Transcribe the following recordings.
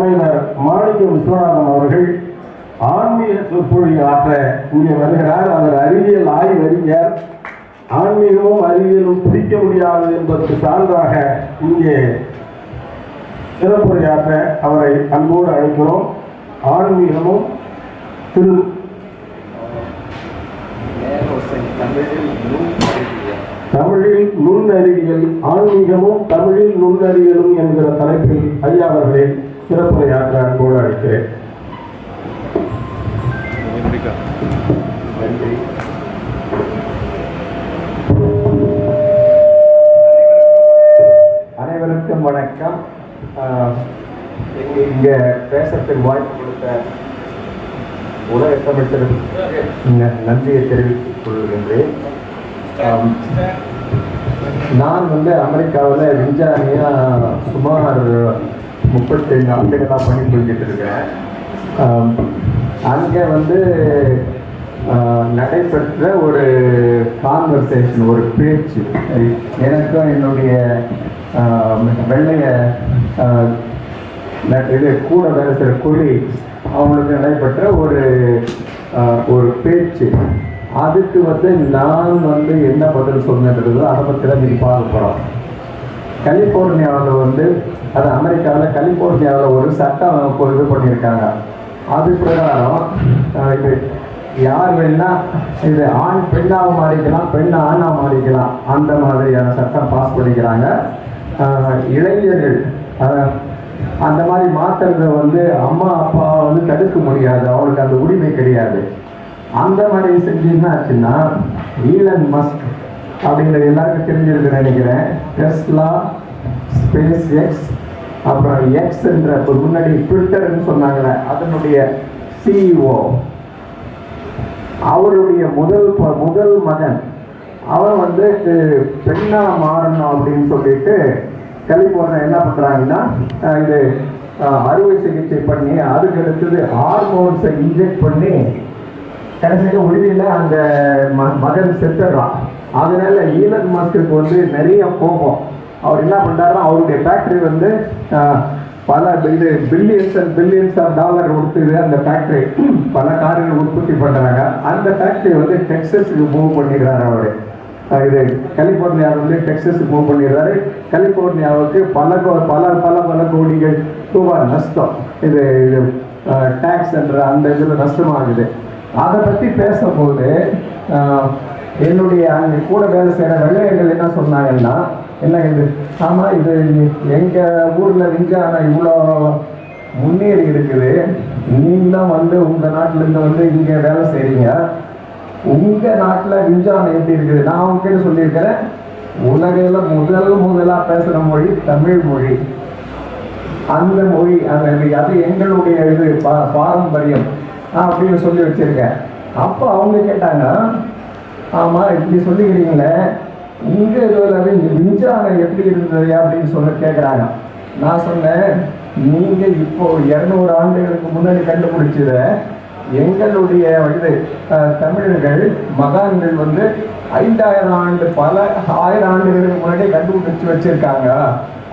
அமைவர் மாணிக்கம் விஸ்வநாதன் அவர்கள் ஆன்மீக சொற்பொழிவு ஆற்ற இங்கே வருகிறார். அவர் அறிவியல் ஆய்வறிஞர். ஆன்மீகமும் அறிவியலும் பிரிக்க முடியாது என்பதற்கு சான்றாக இங்கே சிறப்புரையாற்ற அவரை அன்போடு அழைக்கிறோம். ஆன்மீகமும் தமிழில் நுண்ணறிவியல், ஆன்மீகமும் தமிழில் நுண்ணறிவியலும் என்கிற தலைப்பில் ஐயா அவர்களை சிறப்புரையாற்ற அன்போடு அழைக்கிறேன். நன்றி. அனைவருக்கும் வணக்கம். இங்க பேசத்துக்கு வாய்ப்பு கொடுத்த உலக தமிழர்களுக்கு நன்றியை தெரிவித்துக் கொள்கின்றேன். நான் அமெரிக்காவில் விஞ்ஞானியா சுமார் 35 ஆண்டுகளாக பணிபுரிஞ்சிட்டு இருக்கேன். அங்கே நடைபெற்ற ஒரு கான்வர்சேஷன், ஒரு பேச்சு, எனக்கும் என்னுடைய வெள்ளைய இது கூட வேலை செய்கிற கொலீக்ஸ் அவங்களுக்கு நடைபெற்ற ஒரு பேச்சு. அதுக்கு நான் என்ன பதில் சொன்னது அதை பற்றி தான் நீங்கள் பார்க்க போகிறோம். கலிஃபோர்னியாவில் அது அமெரிக்காவில் கலிஃபோர்னியாவில் ஒரு சட்டம் இது பண்ணியிருக்காங்க. அது பிரகாரம் இது யார் வேணா இது ஆண் பெண்ணாக மாறிக்கலாம், பெண் ஆணாக மாறிக்கலாம், அந்த மாதிரியான சட்டம் பாஸ் பண்ணிக்கிறாங்க. இளைஞர்கள் அந்த மாதிரி மாற்றுறத அம்மா அப்பா தடுக்க முடியாது, அவங்களுக்கு அந்த உரிமை கிடையாது. அந்த மாதிரி செஞ்சீங்கன்னா ஆச்சுன்னா ஈலன் மஸ்க் அப்படிங்கிறது எல்லாருக்கும் தெரிஞ்சிருக்குன்னு நினைக்கிறேன். டெஸ்லா, ஸ்பேஸ் எக்ஸ், அப்புறம் எக்ஸ் என்ற முன்னாடி ட்விட்டர்னு சொன்னாங்களே அதனுடைய சிஇஓ, அவருடைய முதல் மகன் அவன் பெண்ணா மாறணும் அப்படின்னு சொல்லிட்டு கலிஃபோர்னியா என்ன பண்றாங்கன்னா இது அறுவை சிகிச்சை பண்ணி அதுக்கு அடுத்தது ஹார்மோன்ஸை இன்ஜெக்ட் பண்ணி கடைசியில் உறுதியில் அந்த மகன் செத்துடுறான். அதனால ஈலன் மஸ்க்கு நிறைய கோபம். அவர் என்ன பண்றாருன்னா அவருடைய ஃபேக்டரி பல இது billions and billions of dollar கொடுத்துது. அந்த ஃபேக்டரி பல கார்கள் உற்பத்தி பண்றாங்க. அந்த ஃபேக்டரி டெக்ஸஸுக்கு மூவ் பண்ணிடுறாரு. அவரு இது கலிஃபோர்னியாவிலிருந்து டெக்ஸஸுக்கு மூவ் பண்ணிடுறாரு. கலிஃபோர்னியாவுக்கு பல பல பல பல கோடிகள் ரூபாய் நஷ்டம். இது டேக்ஸ் என்ற அந்த இதில் நஷ்டமாகுது. அதை பற்றி பேசும்போது என்னுடைய அங்கே கூட வேலை செய்கிற வெள்ளையர்கள் என்ன சொன்னாங்கன்னா, என்ன இது ஆமாம், இது எங்கள் ஊரில் விஞ்ஞானம் இவ்வளோ முன்னேறி இருக்குது, நீங்களும் உங்கள் நாட்டிலேருந்து இங்கே வேலை செய்கிறீங்க, உங்கள் நாட்டில் விஞ்ஞானம் எப்படி இருக்குது? நான் அவங்ககிட்ட சொல்லியிருக்கிறேன், உலகில் முதலாக பேசுகிற மொழி தமிழ் மொழி. அந்த மொழி அது எங்களுடைய இது பாரம்பரியம் அப்படின்னு சொல்லி வச்சிருக்கேன். அப்போ அவங்க கேட்டாங்க, ஆமாம் இப்படி சொல்லிக்கிறீங்களே, இங்கே இதில் விஞ்ஞானம் எப்படி இருந்தது அப்படின்னு சொல்லி கேட்குறாங்க. நான் சொன்னேன், நீங்கள் இப்போ 200 ஆண்டுகளுக்கு முன்னாடி கண்டுபிடிச்சத எங்களுடைய இது தமிழர்கள் மகான்கள் 5000 ஆண்டு பல 1000 ஆண்டுகளுக்கு முன்னாடி கண்டுபிடிச்சு வச்சிருக்காங்க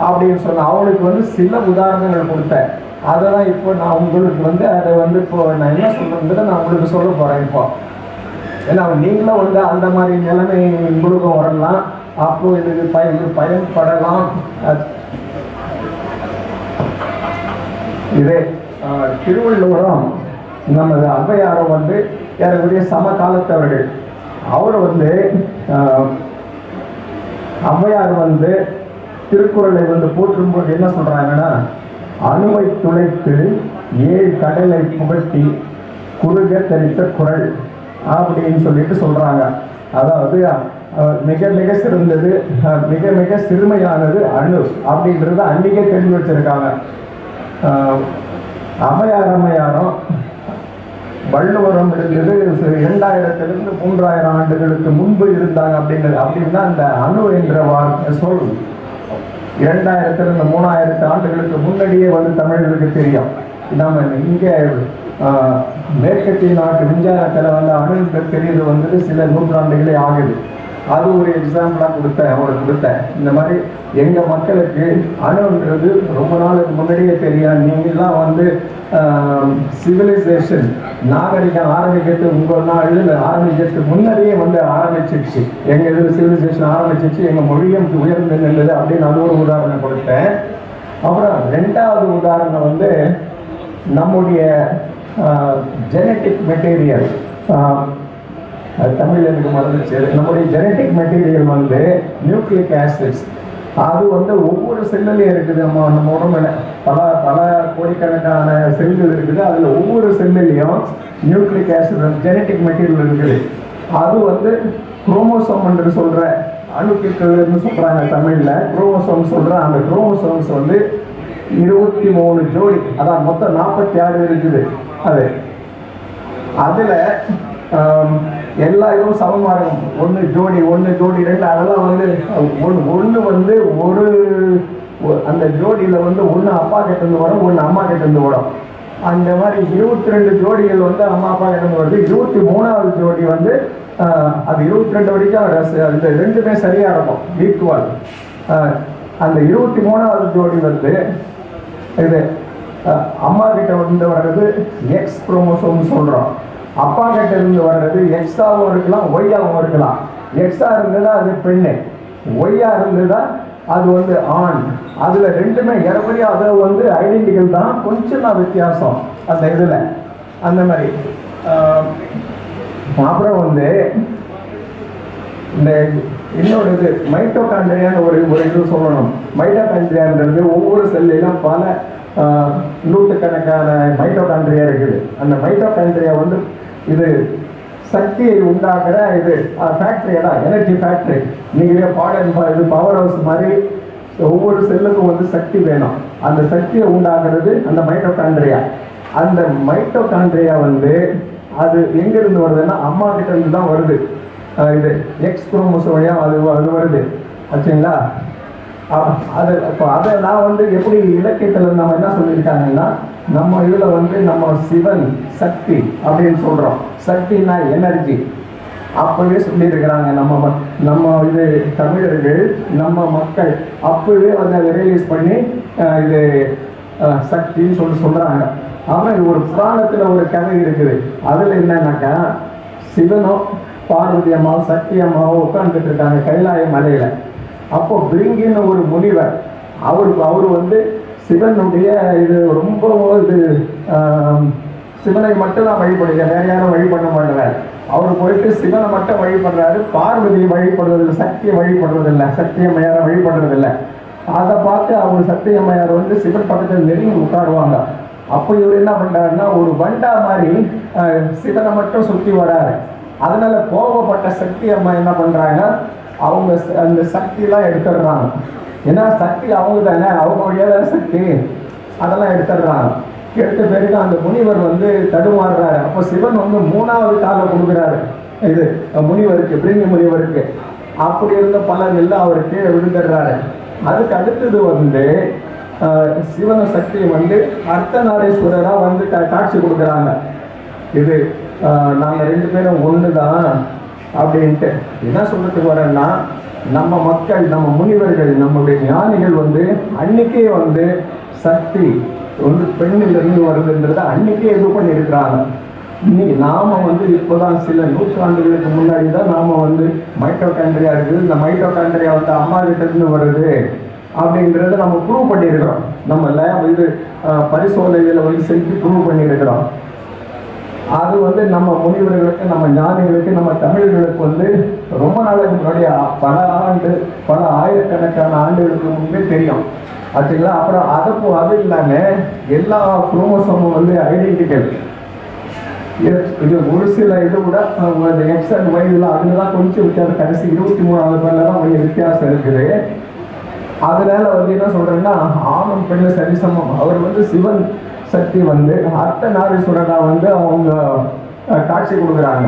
அப்படின்னு சொன்ன அவங்களுக்கு சில உதாரணங்கள் கொடுத்தேன். அதை தான் இப்போ நான் உங்களுக்கு அதை இப்போ நான் என்ன சொல்றேங்கிறத நான் உங்களுக்கு சொல்ல போறேன். இப்போ ஏன்னா நீங்களும் அந்த மாதிரி நிலைமை உங்களுக்கும் வரலாம், அப்போ இதுக்கு பயன்படலாம். இதே திருவள்ளுவரும் நமது ஔவையாரும் ஏறக்கூடிய சமகாலத்தவர்கள். அவர் ஔவையார் திருக்குறளை போற்றும்போது என்ன சொல்றாங்கன்னா, அணுவை துளைத்து 7 கடலை புகட்டி குறுக தரித்த குறள் அப்படின்னு சொல்லிட்டு சொல்றாங்க. அதாவது மிக மிக சிறந்தது, மிக மிக சிறுமையானது அணு அப்படின்றத அன்னைக்கே தெரிஞ்சு வச்சிருக்காங்க. ஔவையாரும் வள்ளுவரும் இருந்தது 2000 3000 ஆண்டுகளுக்கு முன்பு இருந்தாங்க அப்படின்னா அந்த அணு என்ற சொல் 2000 3000 ஆண்டுகளுக்கு முன்னாடியே தமிழர்களுக்கு தெரியும். நம்ம இங்கே மேற்கத்திய நாட்டு விஞ்ஞானத்தில் அணுக்கள் தெரியுது சில நூற்றாண்டுகளே ஆகுது. அது ஒரு எக்ஸாம்பிளாக கொடுத்தேன். இந்த மாதிரி எங்கள் மக்களுக்கு அணுன்றது ரொம்ப நாளுக்கு முன்னாடியே தெரியும். நீங்கள்லாம் வந்து சிவிலைசேஷன் நாகரிகம் ஆரம்பிக்கிறது உங்கள் நாளில் ஆரம்பிக்கிறதுக்கு முன்னாடியே வந்து ஆரம்பிச்சிருச்சு. எங்கள் இதில் சிவிலைசேஷன் ஆரம்பிச்சிருச்சு, எங்கள் மொழியும் உயர்ந்து நின்றுது அப்படின்னு அது ஒரு உதாரணம் கொடுத்தேன். அப்புறம் ரெண்டாவது உதாரணம் வந்து நம்முடைய ஜெனட்டிக் மெட்டீரியல், தமிழ் எனக்கு மறந்துச்சு. நம்முடைய ஜெனட்டிக் மெட்டீரியல் வந்து நியூக்ளிக் ஆசிட்ஸ், அது வந்து ஒவ்வொரு செல்லுலையும் இருக்குது. நம்ம உடம்புல பல கோடிக்கணக்கான செல்கள் இருக்குது. அதில் ஒவ்வொரு செல்லுலையும் நியூக்ளிக் ஆசிட் ஜெனட்டிக் மெட்டீரியல் இருக்குது. அது வந்து குரோமோசோம் என்று சொல்கிற அணுக்கள் சொல்கிறாங்க தமிழில். குரோமோசோம் சொல்கிற அந்த குரோமோசோம்ஸ் வந்து 23 ஜோடி, அதான் மொத்தம் 46 இருக்குது. அதில் எல்லா இதுவும் சமமாக இருக்கும். ஒன்று ஜோடி 2 அதெல்லாம் வந்து ஒன்று வந்து அந்த ஜோடியில் வந்து ஒன்று அப்பா கிட்டேருந்து வரும், ஒன்று அம்மா கிட்டேருந்து வரும். அந்த மாதிரி 22 ஜோடிகள் வந்து அம்மா அப்பா கிட்டேருந்து வருது. 23வது ஜோடி வந்து அது 22 வரைக்கும் அந்த ரெண்டுமே சரியாக இருக்கும், ஈக்குவல். அந்த 23வது ஜோடி வந்து இது அம்மா கிட்ட வந்து வர்றது எக்ஸ் குரோமோசோம்னு சொல்கிறோம். அப்பா கிட்ட இருந்து வர்றது எக்ஸாவும் இருக்கலாம், ஒய்யாவும் இருக்கலாம். எக்ஸா இருந்ததா அது பெண்ணு, ஒய்யா இருந்ததா அது வந்து ஆண். அதுல ரெண்டுமே இறப்படியா அதை வந்து ஐடென்டிக்கல் தான், கொஞ்சம் தான் வித்தியாசம் அந்த இதுல. அந்த மாதிரி அப்புறம் வந்து இந்த இன்னொரு இது மைட்டோகாண்ட்ரியான்னு ஒரு இது சொல்லணும். மைட்டோகாண்ட்ரியான்றது ஒவ்வொரு செல்லிலும் பல நூற்றுக்கணக்கான மைட்டோகாண்ட்ரியா இருக்குது. அந்த மைட்டோகாண்ட்ரியா வந்து இது சக்தியை உண்டாக்குற இது ஃபேக்டரி தான், எனர்ஜி ஃபேக்டரி. நீங்களே இது பவர் ஹவுஸ் மாதிரி ஒவ்வொரு செல்லுக்கும் வந்து சக்தி வேணும். அந்த சக்தியை உண்டாக்குறது அந்த மைட்டோகாண்ட்ரியா. அந்த மைட்டோகாண்ட்ரியா வந்து அது எங்கிருந்து வருதுன்னா அம்மா கிட்ட இருந்து தான் வருது. இது எக்ஸ் குரோமோசோம் அது வருது ஆச்சுங்களா. அதை நான் வந்து எப்படி இலக்கியத்தில் நம்ம என்ன சொல்லியிருக்காங்கன்னா, நம்ம இதில் வந்து நம்ம சிவன் சக்தி அப்படின்னு சொல்கிறோம். சக்தினா எனர்ஜி அப்பவே சொல்லியிருக்கிறாங்க. நம்ம இது தமிழர்கள் நம்ம மக்கள் அப்பவே வந்து அதை ரியலைஸ் பண்ணி இது சக்தின்னு சொல்கிறாங்க. ஆனால் இது ஒரு புராணத்தில் ஒரு கதை இருக்குது. அதில் என்னன்னாக்கா, சிவனும் பார்வதி அம்மாவும் சக்தி அம்மாவும் உட்காந்துட்டு இருக்காங்க கைலாய மலையில். அப்போ பிரிங்கின்னு ஒரு முனிவர், அவர் வந்து சிவனுடைய இது ரொம்ப இது சிவனை மட்டும் தான் வழிபடுங்க, வேற யாரும் வழிபட மாட்டார். அவர் போயிட்டு சிவனை மட்டும் வழிபடுறாரு, பார்வதியை வழிபடுறதில்லை, சக்தியை வழிபடுறதில்லை, சத்தியம்மையாரை வழிபடுறதில்லை. அதை பார்த்து அவர் சத்தியம்மையார் வந்து சிவன் பக்கத்தில் நெருங்கி உட்காருவாங்க. அப்போ இவர் என்ன பண்றாருன்னா, ஒரு வண்டா மாதிரி சிவனை மட்டும் சுற்றி வராரு. அதனால கோபப்பட்ட சக்தி அம்மா என்ன பண்றாங்க, அவங்க அந்த சக்தியெல்லாம் எடுத்துடுறாங்க. ஏன்னா சக்தி அவங்க தானே, அவங்களுடைய சக்தி, அதெல்லாம் எடுத்துடுறாங்க. எடுத்த பிறகு அந்த முனிவர் வந்து தடுமாறுறாரு. அப்போ சிவன் வந்து 3வது காலை கொடுக்குறாரு இது முனிவருக்கு, பிரிங்கி முனிவருக்கு. அப்படி இருந்த பலன் எல்லாம் அவருக்கு விழுந்துடுறாரு. அதுக்கு அடுத்தது வந்து சிவன சக்தி வந்து அர்த்தநாரீஸ்வரராக வந்து காட்சி கொடுக்குறாங்க. இது நாங்கள் 2 பேரும் ஒன்று தான் அப்படின்ட்டு. என்ன சொல்றதுக்கு வரேன்னா, நம்ம மக்கள், நம்ம முனிவர்கள், நம்முடைய ஞானிகள் வந்து அன்னைக்கே வந்து சக்தி வந்து பெண்ணிலிருந்து வருதுன்றத அன்னைக்கே இது பண்ணியிருக்கிறாங்க. இன்னைக்கு நாம வந்து இப்போதான் சில நூற்றாண்டுகளுக்கு முன்னாடி தான் நாம வந்து மைட்டோகாண்ட்ரியா இருக்குது, இந்த மைட்டோகாண்ட்ரியா வந்து அம்மா கிட்ட இருந்து வருது அப்படிங்கிறத நம்ம ப்ரூவ் பண்ணியிருக்கிறோம். நம்ம லேப் இது பரிசோதனைகளை வந்து செஞ்சு ப்ரூவ் பண்ணியிருக்கிறோம். அது வந்து நம்ம முனிவர்களுக்கு, நம்ம ஞானிகளுக்கு, நம்ம தமிழர்களுக்கு வந்து ரொம்ப நாளுக்கு முன்னாடி பல ஆயிரக்கணக்கான ஆண்டுகளுக்கு முன்பே தெரியும் ஆச்சுங்களா. அப்புறம் அது இல்லாமல் எல்லா குரோமோசோமும் வந்து ஐடென்டிக்கல். இது ஒரு சில இது கூட எக்ஸ் அண்ட் ஒய் இதெல்லாம் அதுலதான் கொஞ்சம் வித்தியாசம். கடைசி 23வது பேர்ல தான் கொஞ்சம் வித்தியாசம் இருக்குது. அதனால வந்து என்ன சொல்றேன்னா, ஆணும் பெண்ணு சரிசமம். அவர் வந்து சிவன் சக்தி வந்து அர்த்தநாரீஸ்வரனா வந்து அவங்க காட்சி கொடுக்குறாங்க.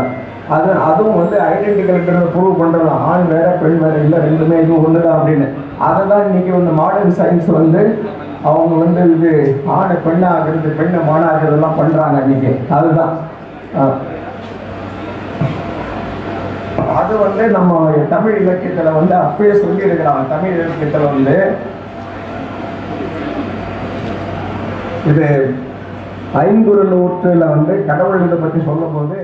அதுவும் வந்து ஐடென்டிக்கல் ப்ரூவ் பண்றலாம். ஆண் வேற பெண் வேற இல்லை, ரெண்டுமே இது ஒண்ணுதான் அப்படின்னு. அதை தான் இன்னைக்கு வந்து மாடர்ன் சயின்ஸ் வந்து அவங்க வந்து இது ஆணை பெண்ணாகிறது, பெண்ணை மாணாகிறதெல்லாம் பண்றாங்க இன்னைக்கு. அதுதான் அது வந்து நம்ம தமிழ் இலக்கியத்துல வந்து அப்பயே சொல்லி இருக்கிறாங்க. தமிழ் இலக்கியத்துல வந்து இது ஐங்குறு நூற்றுல வந்து கடவுள் இதை பத்தி சொல்லும் போது